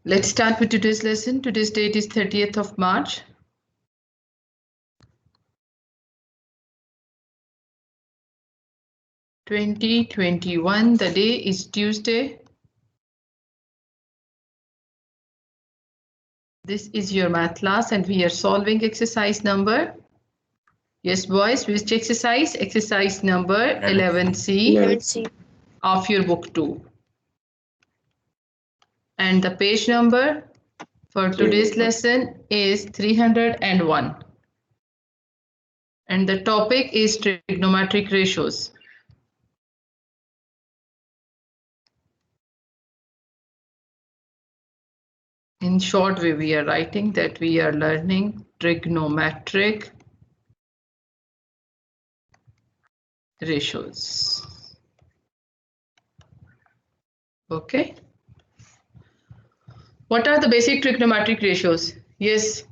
Let's start with today's lesson. Today's date is 30th of March. (2021). The day is Tuesday. This is your math class and we are solving exercise number. Yes, boys, which exercise? Exercise number 11C of your book 2. And the page number for today's lesson is 301. And the topic is trigonometric ratios. In short way, we are writing that we are learning trigonometric ratios. Okay. What are the basic trigonometric ratios? Yes.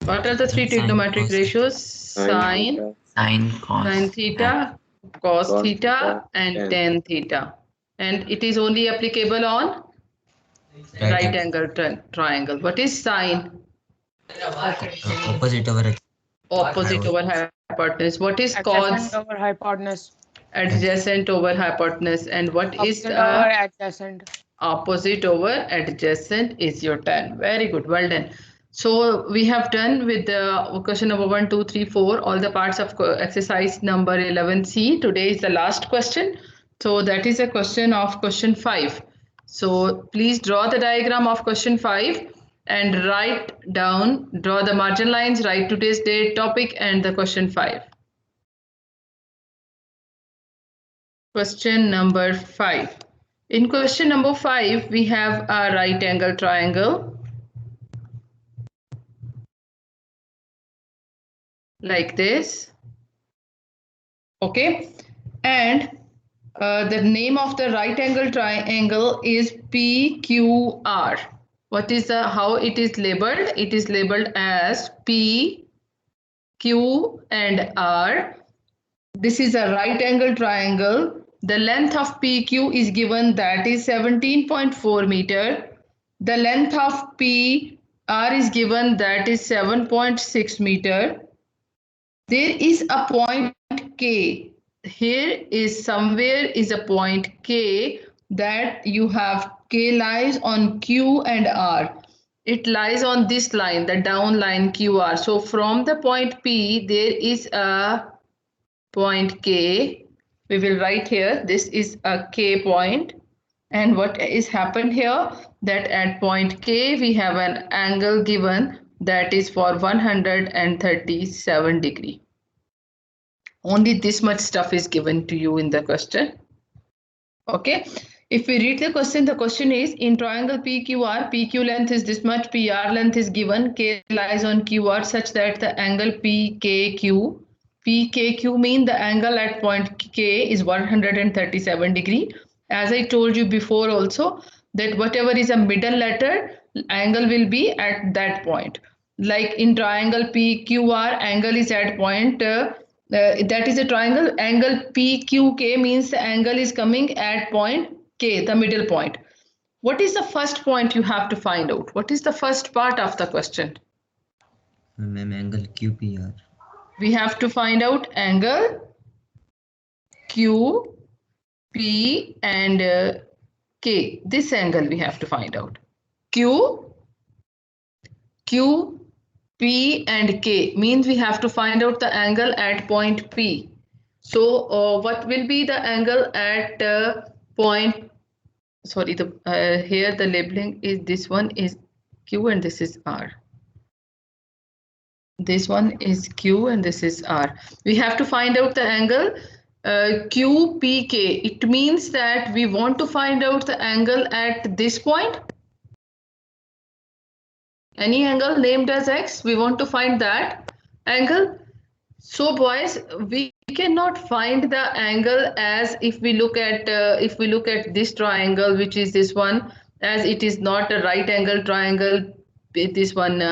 What are the three trigonometric ratios? Sine theta, cos theta, and tan theta. And it is only applicable on right angle triangle. What is sine? Opposite over Hypotenuse. What is adjacent cos? over hypotenuse. Adjacent over hypotenuse. And what is Opposite over adjacent. Opposite over adjacent is your tan. Very good. Well done. So we have done with the question number 1, 2, 3, 4, all the parts of exercise number 11C. Today is the last question. So that is a question of question 5. So please draw the diagram of question 5 and write down, draw the margin lines, write today's date, topic, and the question 5. Question number 5. In question number 5, we have a right angle triangle like this. Okay, and the name of the right angle triangle is PQR. What is how it is labeled? It is labeled as P, Q, and R. This is a right angle triangle. The length of PQ is given, that is 17.4 meter. The length of PR is given, that is 7.6 meter. There is a point K. Here is somewhere is a point K that you have K lies on Q and R. It lies on this line, the down line QR. So from the point P, there is a point K. We will write here, this is a K point. And what is happened here, that at point K, we have an angle given that is for 137 degree. Only this much stuff is given to you in the question. Okay. If we read the question is, in triangle PQR, PQ length is this much, PR length is given, K lies on QR such that the angle PKQ mean the angle at point K is 137 degree. As I told you before also, that whatever is a middle letter, angle will be at that point. Like in triangle PQR, angle is at point, that is a triangle, angle PQK means the angle is coming at point K, the middle point. What is the first point you have to find out? What is the first part of the question? Angle QPR. We have to find out angle Q, P and K. This angle we have to find out. Q, P and K means we have to find out the angle at point P. So what will be the angle at point, sorry, here the labeling is, this one is Q and this is R. This one is Q and this is R. We have to find out the angle QPK. It means that we want to find out the angle at this point. Any angle named as X, we want to find that angle. So boys, we cannot find the angle as if we look at this triangle, which is this one, as it is not a right angle triangle. This one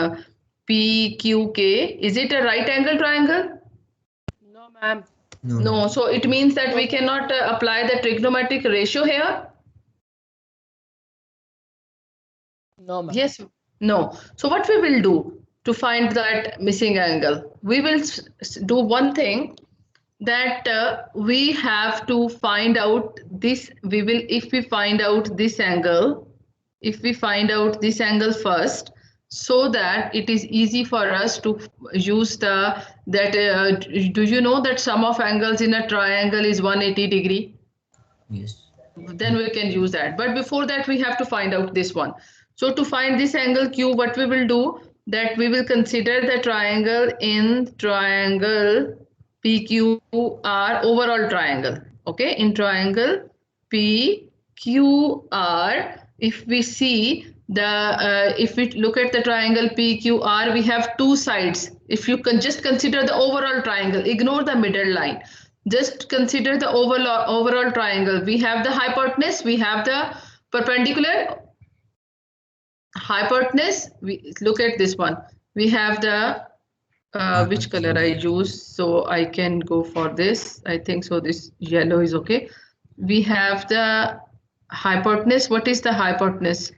PQK, is it a right angle triangle? No, ma'am. No. So it means that we cannot apply the trigonometric ratio here. No, ma'am. Yes, no. So what we will do to find that missing angle? We will do one thing, that we have to find out this. We will, if we find out this angle, if we find out this angle first, so that it is easy for us to use the, that do you know that sum of angles in a triangle is 180 degree? Yes. Then we can use that, but before that we have to find out this one. So to find this angle q, what we will do, that we will consider the triangle in triangle PQR, overall triangle. Okay, in triangle PQR, if we see the if we look at the triangle PQR, we have two sides. If you can just consider the overall triangle, ignore the middle line, just consider the overall triangle. We have the hypotenuse, we have the perpendicular. Hypotenuse, we look at this one, we have the which color I use, so I can go for this. I think so this yellow is okay. We have the hypotenuse. What is the hypotenuse?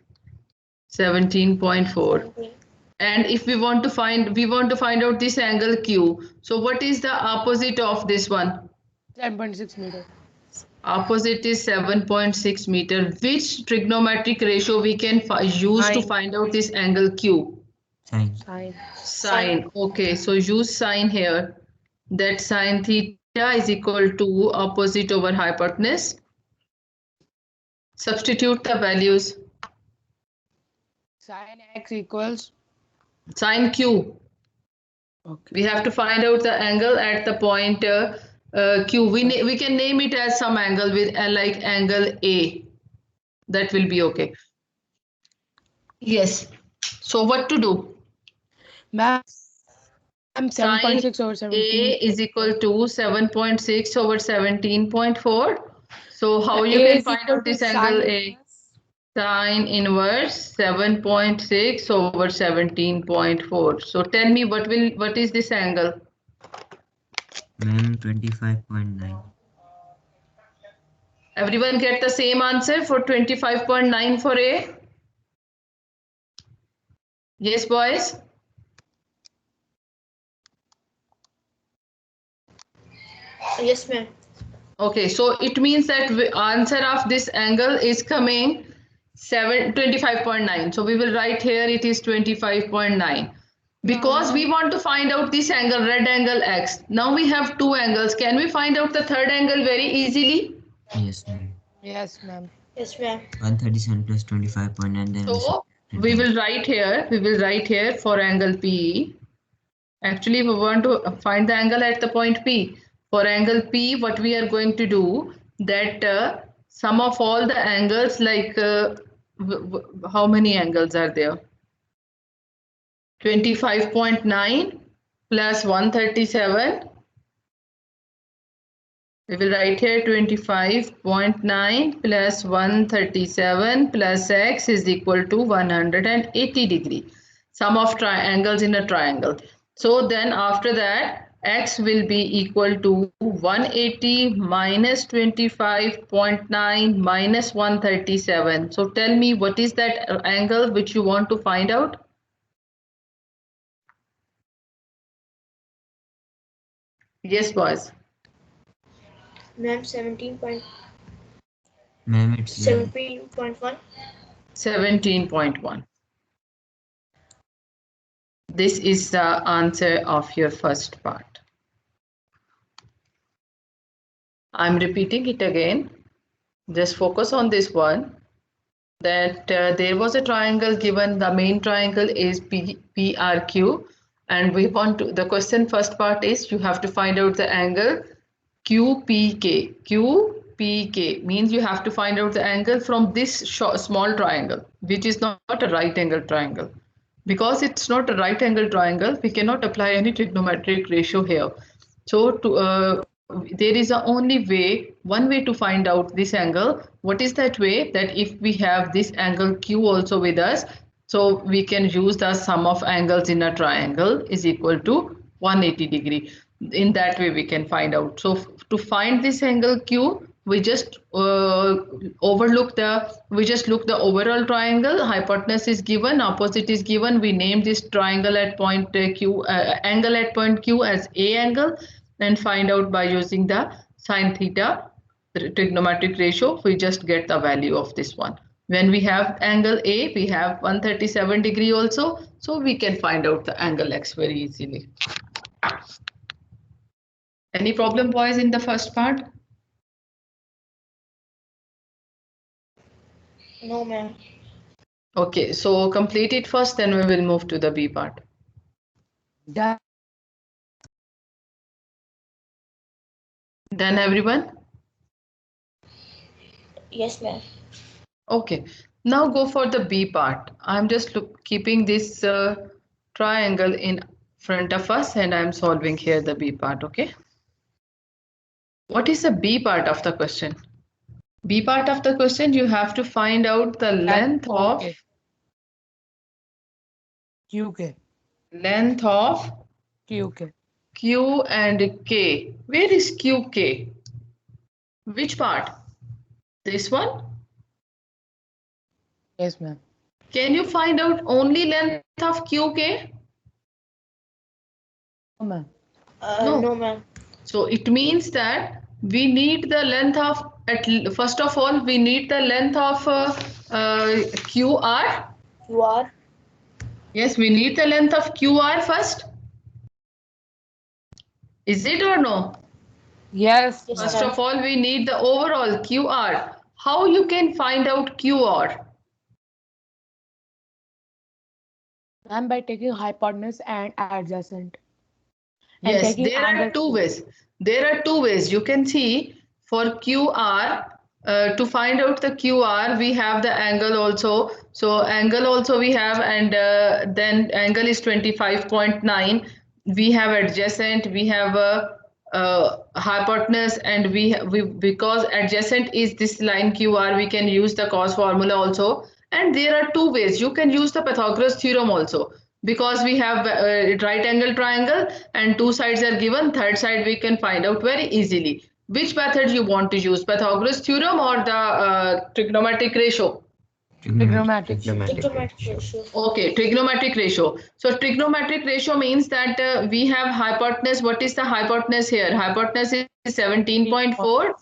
17.4. And if we want to find out this angle q, so what is the opposite of this one? 7.6 meter. Opposite is 7.6 meter. Which trigonometric ratio we can use to Sine. find out this angle q? Sine. Sine. Sine. Okay, so use sine here. That sine theta is equal to opposite over hypotenuse. Substitute the values. Sine x equals. Sine q. Okay. We have to find out the angle at the point q. We can name it as some angle with like angle A. That will be okay. Yes. So what to do? Ma'am, 7.6 over 17. A is equal to 7.6 over 17.4. So how you A can is find equal out to this angle A? sine Sine inverse 7.6 over 17.4. So tell me what is this angle? Ma'am, 25.9. Everyone get the same answer for 25.9 for A? Yes, boys? Yes, ma'am. Okay, so it means that answer of this angle is coming 25.9. So we will write here it is 25.9. Because we want to find out this angle, red angle x. Now we have two angles. Can we find out the third angle very easily? Yes, ma'am. Yes, ma'am. Yes, ma'am. 137 plus 25.9. Then So we will write here for angle P. Actually, we want to find the angle at the point P. For angle P, what we are going to do, that sum of all the angles, like how many angles are there? 25.9 plus 137. We will write here 25.9 plus 137 plus x is equal to 180 degree. Sum of triangles in a triangle. So then after that, x will be equal to 180 minus 25.9 minus 137. So tell me, what is that angle which you want to find out? Yes, boys. Ma'am, 17.1. Ma'am, it's 17.1. 17.1. This is the answer of your first part. I'm repeating it again. Just focus on this one. That there was a triangle given. The main triangle is PRQ, and we want to. The question first part is you have to find out the angle QPK. QPK means you have to find out the angle from this small triangle, which is not a right angle triangle. Because it's not a right angle triangle, we cannot apply any trigonometric ratio here. So there is one way to find out this angle. What is that way? That if we have this angle Q also with us, so we can use the sum of angles in a triangle is equal to 180 degree. In that way we can find out. So to find this angle Q, we just look the overall triangle. Hypotenuse is given, opposite is given. We name this triangle at point Q, angle at point Q as A angle, and find out by using the sine theta trigonometric ratio. We just get the value of this one. When we have angle A, we have 137 degree also, so we can find out the angle X very easily. Any problem, boys, in the first part? No, ma'am. Okay, so complete it first, then we will move to the B part. Done. Done, everyone? Yes, ma'am. Okay, now go for the B part. I'm just keeping this triangle in front of us, and I'm solving here the B part, okay? What is the B part of the question? B part of the question, you have to find out the length of QK. QK. Q and K. Where is QK? Which part? This one? Yes, ma'am. Can you find out only length of QK? No, ma'am. No. No, ma'am. So it means that we need the length of, first of all, we need the length of QR. QR. Yes, we need the length of QR first. Is it or no? Yes. Yes, First ma'am. of all, we need the overall QR. How you can find out QR? Ma'am, by taking hypotenuse and adjacent. And Yes, taking there are angle two ways. There are two ways. You can see for QR, to find out the QR, we have the angle also. So angle also we have, and then angle is 25.9. We have adjacent, we have a hypotenuse, and we because adjacent is this line QR, we can use the cos formula also. And there are two ways. You can use the Pythagoras theorem also, because we have right angle triangle and two sides are given. Third side we can find out very easily. Which method you want to use, Pythagoras theorem or the trigonometric ratio? Trigonometric. Trigonometric ratio. Okay, trigonometric ratio. So trigonometric ratio means that we have hypotenuse. What is the hypotenuse here? Hypotenuse is 17.4.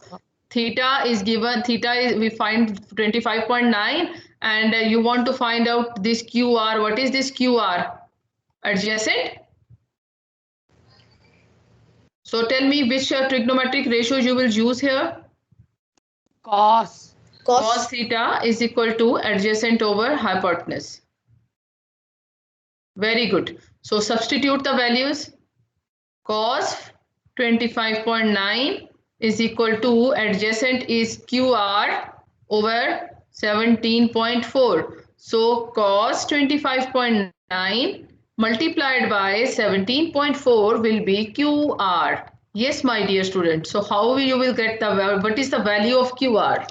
Theta is given. Theta is, we find 25.9, and you want to find out this QR. What is this QR? Adjacent. So tell me which trigonometric ratio you will use here. Cos. Cos theta is equal to adjacent over hypotenuse. Very good. So substitute the values. Cos 25.9 is equal to adjacent is QR over 17.4. So cos 25.9 multiplied by 17.4 will be QR. Yes, my dear student. So how you will get the, what is the value of QR?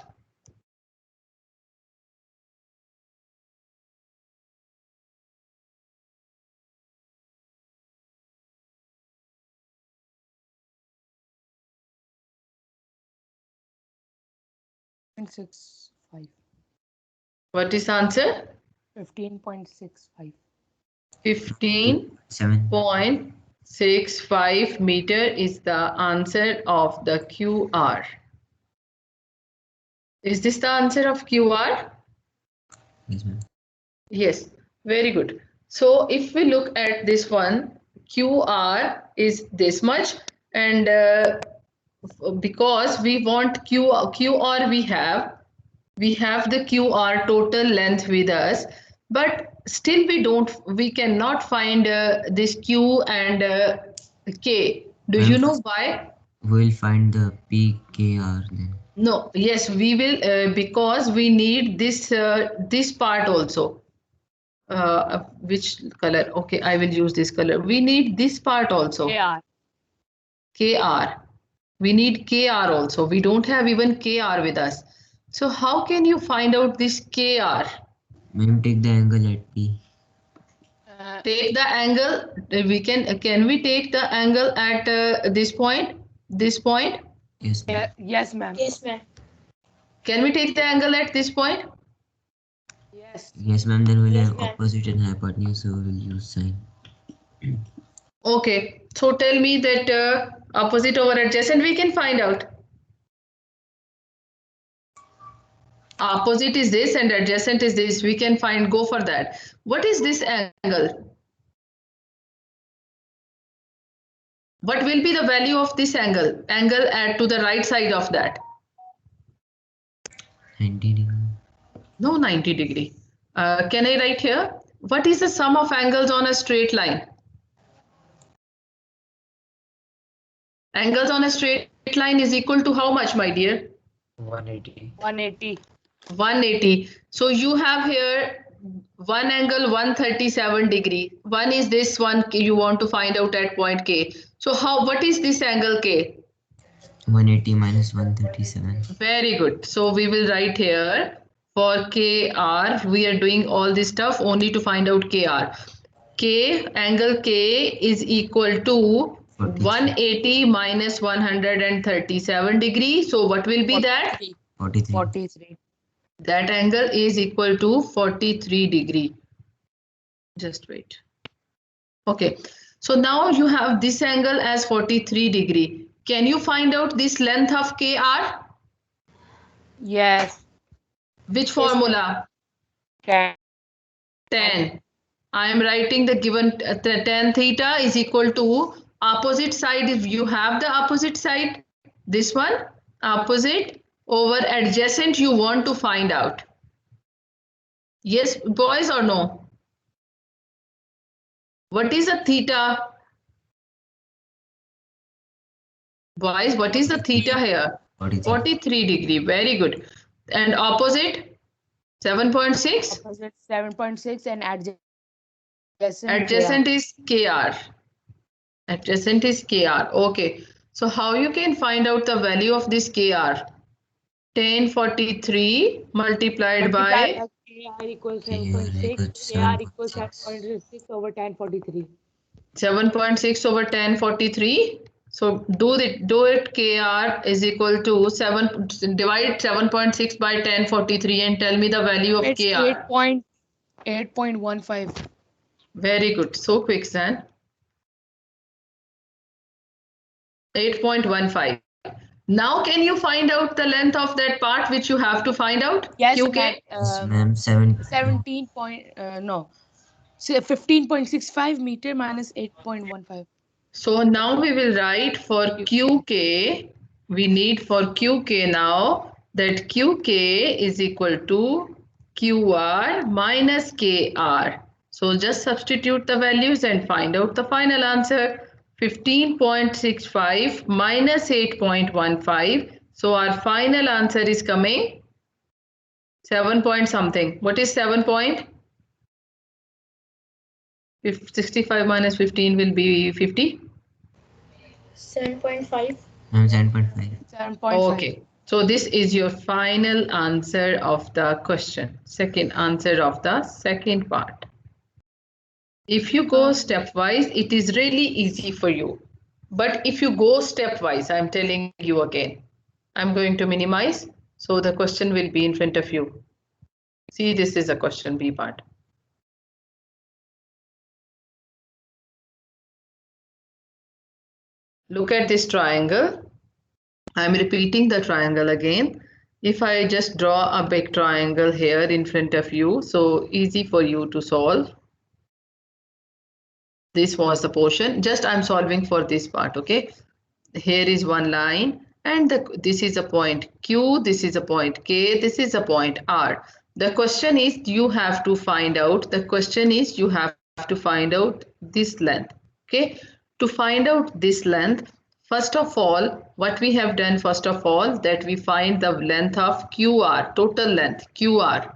Six five. What is the answer? 15.65. 15.65 meter is the answer of the QR. Is this the answer of QR? Yes, ma'am. Yes, very good. So if we look at this one, QR is this much, and because we want QR, we have the QR total length with us, but still we cannot find this Q and K. Do you know why? We'll find the PKR then. No, yes, we will, because we need this part also. Which color? Okay, I will use this color. We need this part also. KR. We need KR also. We don't have even KR with us. So how can you find out this KR? Ma'am, take the angle at P. Take the angle. We can we take the angle at this point? This point? Yes, ma'am. Yes, ma'am. Yes, ma'am. Can we take the angle at this point? Yes. Yes, ma'am. Then we'll Yes, have ma'am. opposite and hypotenuse, so we'll use sine. Okay, so tell me that opposite over adjacent we can find out. Opposite is this and adjacent is this. We can go for that. What is this angle? What will be the value of this angle? Angle to the right side of that. 90 degree. No, 90 degree. Can I write here? What is the sum of angles on a straight line? Angles on a straight line is equal to how much, my dear? 180. 180. 180. So you have here one angle 137 degree. One is this one you want to find out at point K. So what is this angle K? 180 minus 137. Very good. So we will write here for KR. We are doing all this stuff only to find out KR. Angle K is equal to 180 minus 137 degree. So what will be that? 43. 43. That angle is equal to 43 degree. Just wait. Okay. So now you have this angle as 43 degree. Can you find out this length of KR? Yes. Which formula? 10. 10. I am writing the given tan theta is equal to opposite side. If you have the opposite side, this one, opposite over adjacent you want to find out. Yes, boys, or no? What is a theta? Boys, what is the theta here? 43 degree. Very good. And opposite? 7.6? Opposite 7.6 and Adjacent is KR. Adjacent is KR. Okay. So how you can find out the value of this KR? Tan 43 multiplied by KR equals KR 7.6. KR equals 7.6 over tan 43. 7.6 over tan 43. So do it. KR is equal to 7. Divide 7.6 by tan 43 and tell me the value of It's KR. 8.15. Very good. So quick, San. 8.15. Now can you find out the length of that part which you have to find out? Yes, QK? ma'am. 17 point, no. 15.65 meter minus 8.15. So now we will write for QK. We need for QK now that QK is equal to QR minus KR. So just substitute the values and find out the final answer. 15.65 minus 8.15. So our final answer is coming 7 point something. What is 7 point? If 65 minus 15 will be 50. 7.5. 7.5. 7.5. Okay. So this is your final answer of the question. Second answer of the second part. If you go stepwise, it is really easy for you. But if you go stepwise, I'm telling you again, I'm going to minimize. So the question will be in front of you. See, this is a question B part. Look at this triangle. I'm repeating the triangle again. If I just draw a big triangle here in front of you, so easy for you to solve. This was the portion. Just I'm solving for this part, okay? Here is one line and this is a point Q, this is a point K, this is a point R. The question is you have to find out, this length, okay? To find out this length, first of all, what we have done that we find the length of QR, total length, QR.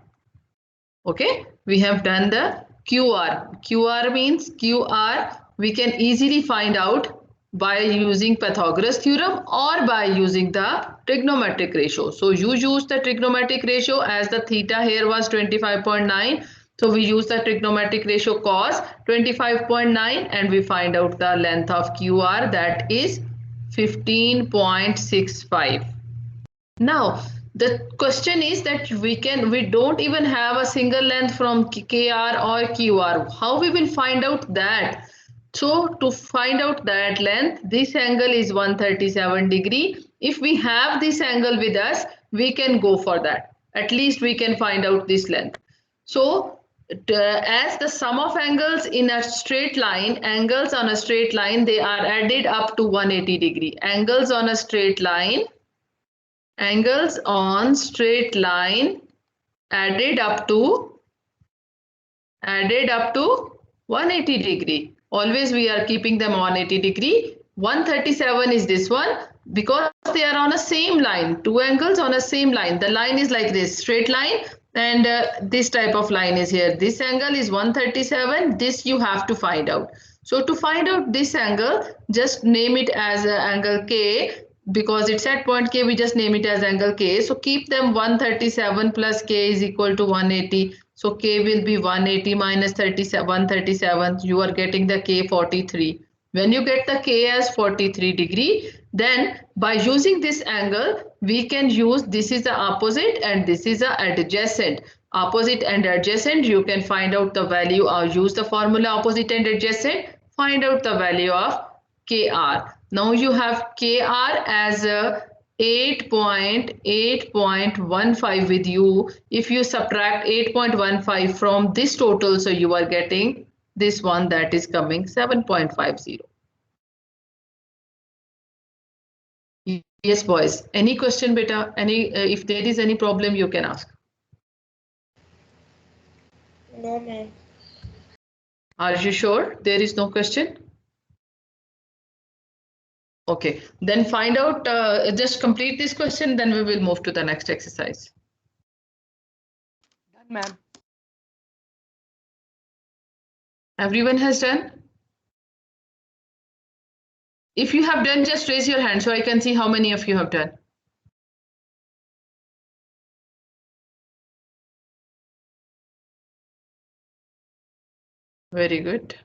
Okay, we have done the QR. QR means QR we can easily find out by using Pythagoras theorem or by using the trigonometric ratio. So you use the trigonometric ratio as the theta here was 25.9. So we use the trigonometric ratio cos 25.9 and we find out the length of QR, that is 15.65. Now the question is that we don't even have a single length from KR or QR. How we will find out that? So to find out that length, this angle is 137 degree. If we have this angle with us, we can go for that. At least we can find out this length. So as the sum of angles in a straight line, angles on a straight line, they are added up to 180 degree. Angles on a straight line added up to 180 degree. Always we are keeping them on 180 degree. 137 is this one because they are on a same line. Two angles on a same line. The line is like this, straight line, and this type of line is here. This angle is 137. This you have to find out. So to find out this angle, just name it as angle K. Because it's at point K, we just name it as angle K. So keep them 137 plus K is equal to 180. So K will be 180 minus 137. You are getting the K 43. When you get the K as 43 degree, then by using this angle, we can use this is the opposite and this is the adjacent. Opposite and adjacent, you can find out the value or use the formula opposite and adjacent. Find out the value of KR. Now you have KR as 8.15 with you. If you subtract 8.15 from this total, so you are getting this one that is coming 7.50. Yes, boys. Any question, beta? If there is any problem, you can ask. No, ma'am. Are you sure there is no question? Okay, then find out, just complete this question, then we will move to the next exercise. Done, ma'am. Everyone has done? If you have done, just raise your hand so I can see how many of you have done. Very good.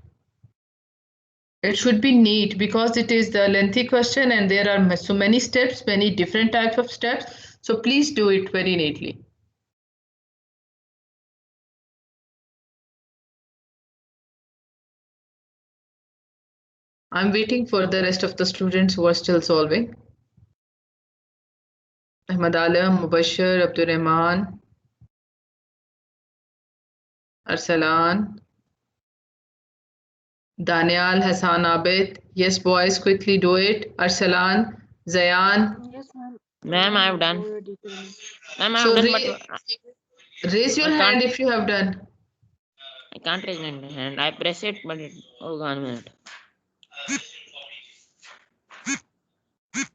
It should be neat because it is the lengthy question and there are so many steps, many different types of steps. So please do it very neatly. I'm waiting for the rest of the students who are still solving. Ahmad Alam, Mubashir, Abdul Rahman, Arsalan, Daniel, Hassan, Abid. Yes, boys, quickly do it. Arsalan, Zayan. Yes, ma'am. Ma'am, I have done. Ma'am, I So have done, but raise your I can't- hand if you have done. I can't raise my hand. I press it, but it. Oh, 1 minute.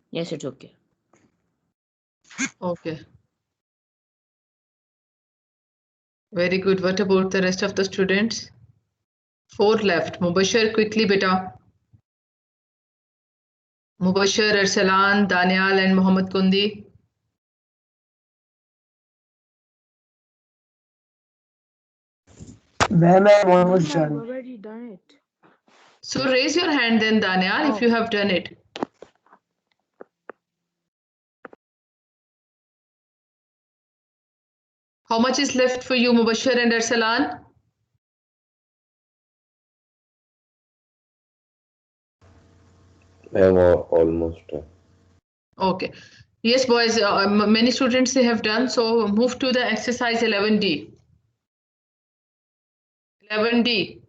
Yes, it's okay. Okay. Very good. What about the rest of the students? 4 left. Mubashir, quickly, beta. Mubashir, Arsalan, Daniel, and Muhammad Kundi. Ma'am, I'm almost I've done. already done it. So raise your hand then, Daniel, if you have done it. How much is left for you, Mubashir and Arsalan? I'm almost done. Okay. Yes, boys, many students they have done. So move to the exercise 11D. 11D.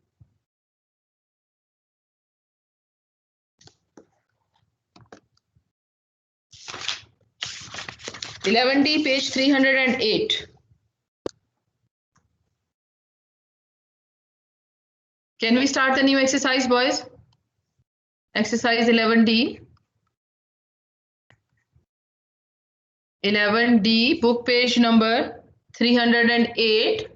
Page 308. Can we start the new exercise, boys? Exercise 11D. 11D, book page number 308.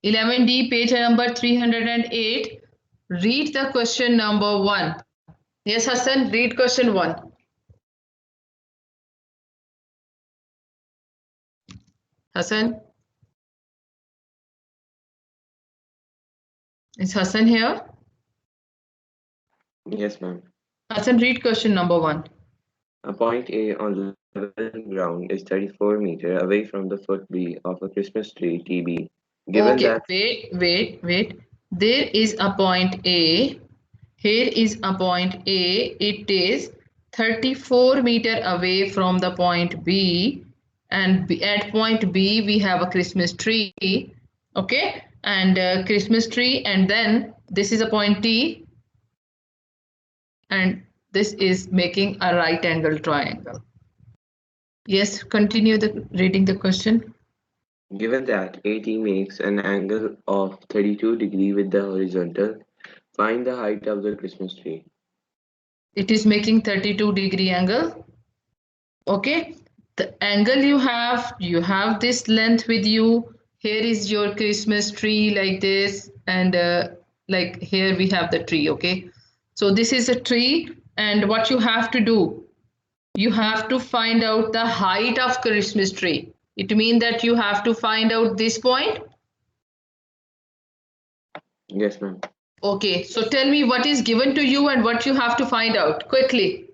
11D, page number 308. Read the question number 1. Yes, Hassan, read question 1. Hassan? Is Hassan here? Yes, ma'am. Hassan, read question number 1. A point A on level ground is 34 meter away from the foot B of a Christmas tree TB. Given Okay, that wait. There is a point A. Here is a point A. It is 34 meter away from the point B. And at point B, we have a Christmas tree. Okay, and Christmas tree. And then this is a point T. And this is making a right angle triangle. Yes, continue reading the question. Given that AT makes an angle of 32 degree with the horizontal, find the height of the Christmas tree. It is making 32-degree angle. Okay, the angle you have this length with you. Here is your Christmas tree like this, and like here we have the tree. Okay, so this is a tree, and what you have to do, you have to find out the height of Christmas tree. It means that you have to find out this point. Yes, ma'am. Okay, so tell me what is given to you and what you have to find out quickly.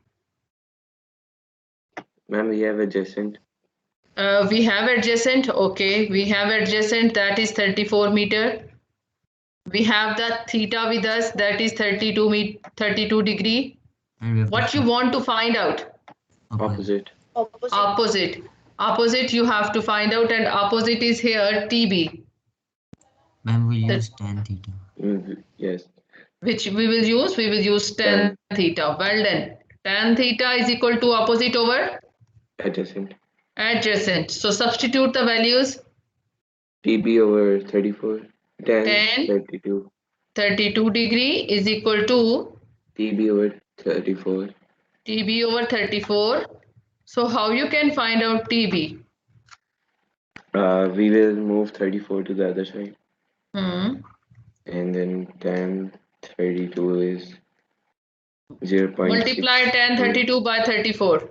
Ma'am, we have adjacent. We have adjacent. Okay, we have adjacent, that is 34 meter. We have the theta with us, that is 32 degree. And we have What to you want to find out? Opposite. Opposite you have to find out, and opposite is here TB. Ma'am, we'll use tan theta. Yes. Which we will use tan theta. Well done. Tan theta is equal to opposite over Adjacent. adjacent. So substitute the values. TB over 34. Tan 32 32. degree is equal to TB over 34. TB over 34. So how you can find out TB? We will move 34 to the other side. Hmm. And then tan 32 is 0.6. Multiply tan 32 by 34.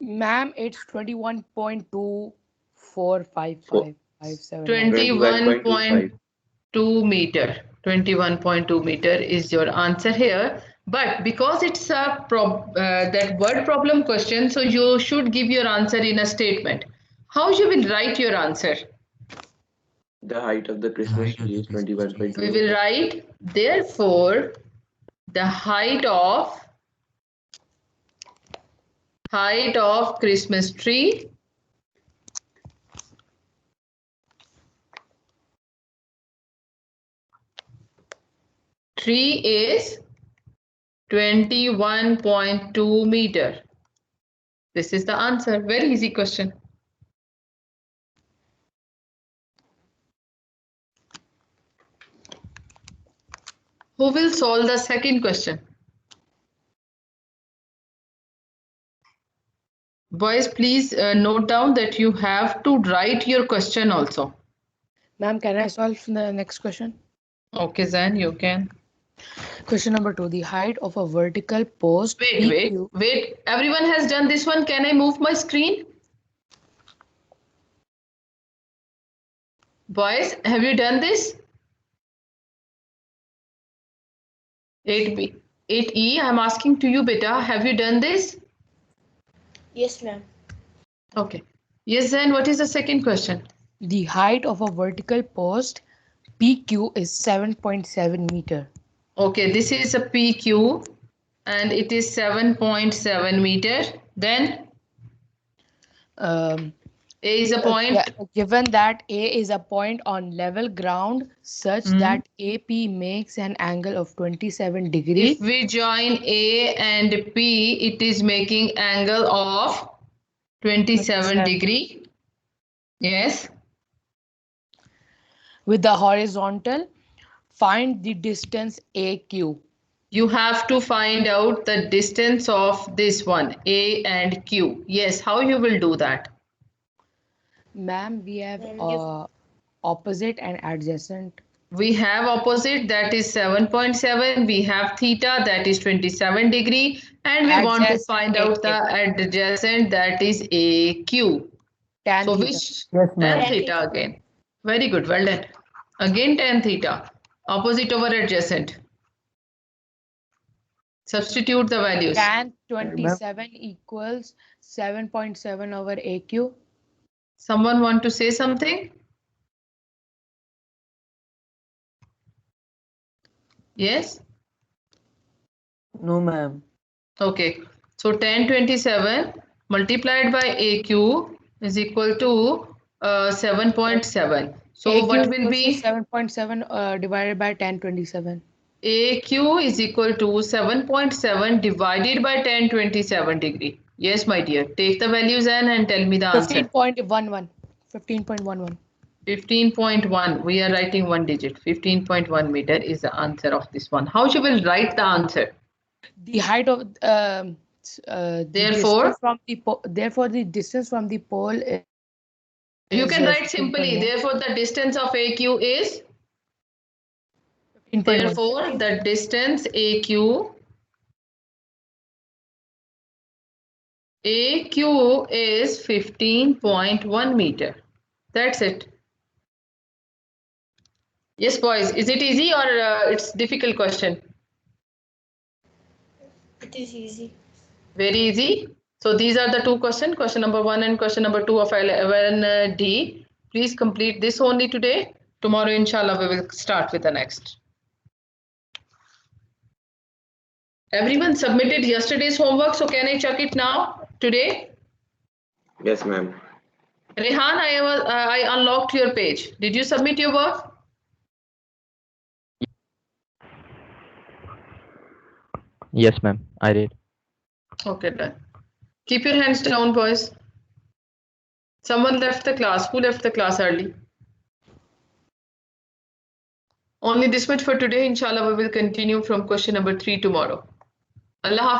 Ma'am, it's 21.24557. 21.2 meter. 21.2 meter is your answer here. But because it's a that word problem question, so you should give your answer in a statement. How you will write your answer? The height of the Christmas tree is 21.2. We will write, therefore, the height of Christmas tree is 21.2 meter. This is the answer. Very easy question. Who will solve the second question? Boys, please note down that you have to write your question also. Ma'am, can I solve the next question? Okay, Zan, you can. Question number 2. The height of a vertical post. Wait. Everyone has done this one. Can I move my screen? Boys, have you done this? 8B. 8E, I'm asking to you, beta. Have you done this? Yes, ma'am. Okay. Yes, Zan, what is the second question? The height of a vertical post PQ is 7.7 meter. Okay, this is a PQ and it is 7.7 meter. Then A is a point. Given that A is a point on level ground such that AP makes an angle of 27 degree. If we join A and P, it is making angle of 27 degree. Yes. With the horizontal, find the distance AQ. You have to find out the distance of this one, A and Q. Yes, how you will do that? Ma'am, we have opposite and adjacent. We have opposite, that is 7.7. We have theta, that is 27 degree. And we want to find out the adjacent, that is AQ. Tan so theta. which? Tan theta again. Very good, well done. Again tan theta. Opposite over adjacent. Substitute the values. Tan 27 equals 7.7 over AQ. Someone want to say something? Yes? No, ma'am. Okay. So tan 27 multiplied by AQ is equal to 7.7. So AQ what will equals to be 7.7 divided by tan 27. AQ is equal to 7.7 divided by tan 27 degree. Yes, my dear. Take the values and tell me the answer. 15.11. 15.11. 15.1. We are writing one digit. 15.1 meter is the answer of this one. How you will write the answer? The height of the Therefore, distance from the therefore the distance from the pole is you can write 15.1. simply. Therefore, the distance of AQ is. 15.1. Therefore, the distance AQ is 15.1 meter. That's it. Yes, boys. Is it easy or it's difficult question? It is easy. Very easy. So these are the two questions. Question number 1 and question number 2 of 11D. Please complete this only today. Tomorrow, inshallah, we will start with the next. Everyone submitted yesterday's homework, so can I check it now, today? Yes, ma'am. Rehan, I unlocked your page. Did you submit your work? Yes, ma'am. I did. Okay, done. Keep your hands down, boys. Someone left the class. Who left the class early? Only this much for today. Inshallah, we will continue from question number 3 tomorrow. Allah Hafiz.